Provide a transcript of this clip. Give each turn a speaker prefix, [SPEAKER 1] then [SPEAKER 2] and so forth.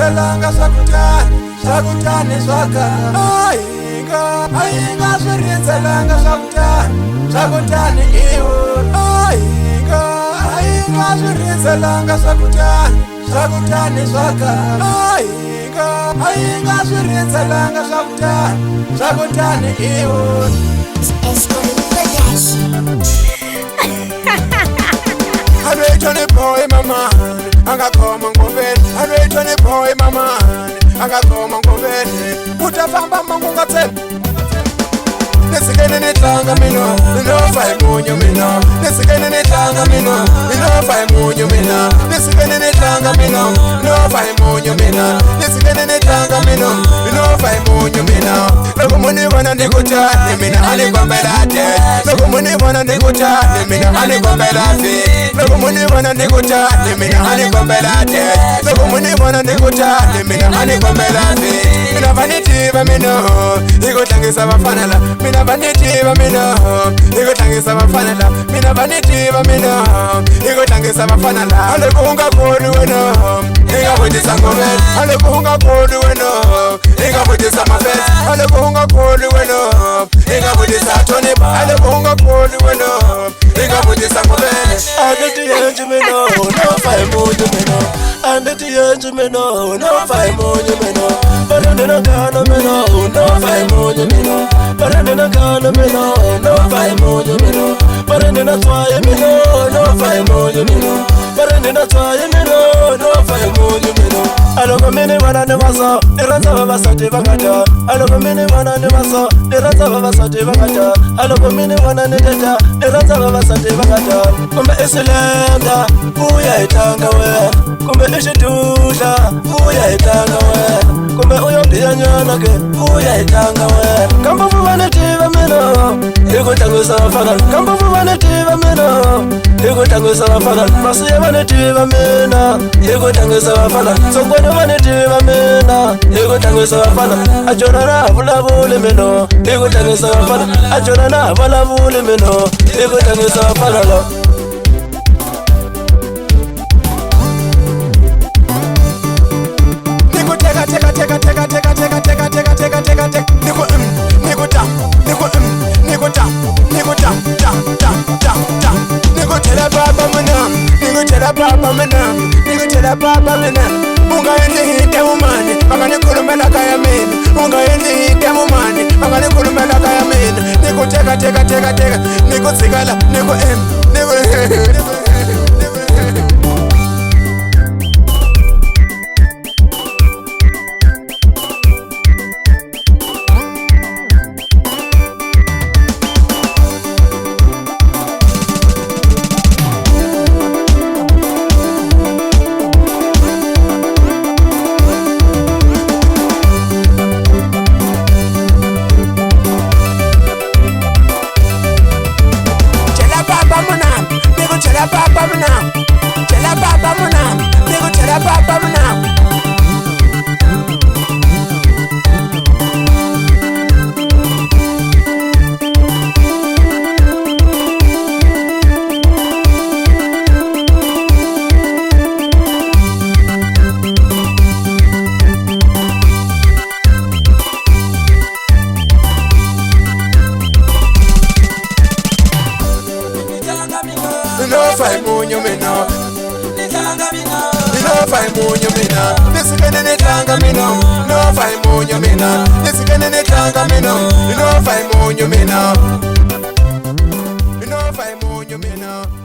[SPEAKER 1] swirinzelanga swakutani swaka ainga swirinzelanga swakutani iwo ainga swirinzelanga swakutani swaka ainga swirinzelanga swakutani iwo. Tony boy mama angakoma ngobeni Tony boy mama angakoma ngobeni utafamba mangu ngathemba nesikene netlanga mina inofa imunyu mina nesikene netlanga mina inofa imunyu mina nesikene netlanga mina inofa imunyu mina nesikene netlanga mina inofa imunyu mina loko muni vona ndikuthande mina aligombelate loko muni vona ndikuthande mina aligombelate loko muni vona ndikuthande mina aligombelate loko muni vona ndikuthande mina aligombelate mina vanitiva mina ikutlangisa vafana la mina vanitiva mina ikutlangisa vafana la mina vanitiva mina ikutlangisa vafana la aloko ungakoni wena ingavutisa ngomela aloko ungakoni wena ingavutisa mafesa aloko ungakoni wena ingavutisa Tony aloko ungakoni wena ingavutisa ngomela anditiyenje mina nofa imunyu mina anditiyenje mina nofa imunyu mina barandena kana mina nofa imunyu mina barandena kana mina nofa imunyu mina barandena twaye mina nofa imunyu mina barandena twaye mina nofa imunyu mina aloko mini vana ni vaso niranza vavasati vakata aloko mini vana ni vaso niranza vavasati vakata aloko mini vana ni teta niranza vavasati vakata kumbe isilenda vuya hitanga wena kumbe ixidudla vuya hitanga wena kumbe uyondiyanyana ke vuya hitanga wena kambe vuvane tiva mina ikutlangisa vafana kambe vuvane tiva mina ikutlangisa vafana masiya vane tiva mina ikutlangisa vafana songwani vane tiva mina ikutlangisa vafana ajona na vulavuli mina ikutlangisa vafana ajona na vulavuli mina ikutlangisa vafana lo Papa mina ungayenihite umani akanikhulumela kaya mina ungayenihite umani akanikhulumela kaya mina nikuteka nikutsikala inofa imunyu mina inofa imunyu mina nisikene netlanga mina inofa imunyu mina nisikene netlanga mina inofa imunyu mina inofa imunyu mina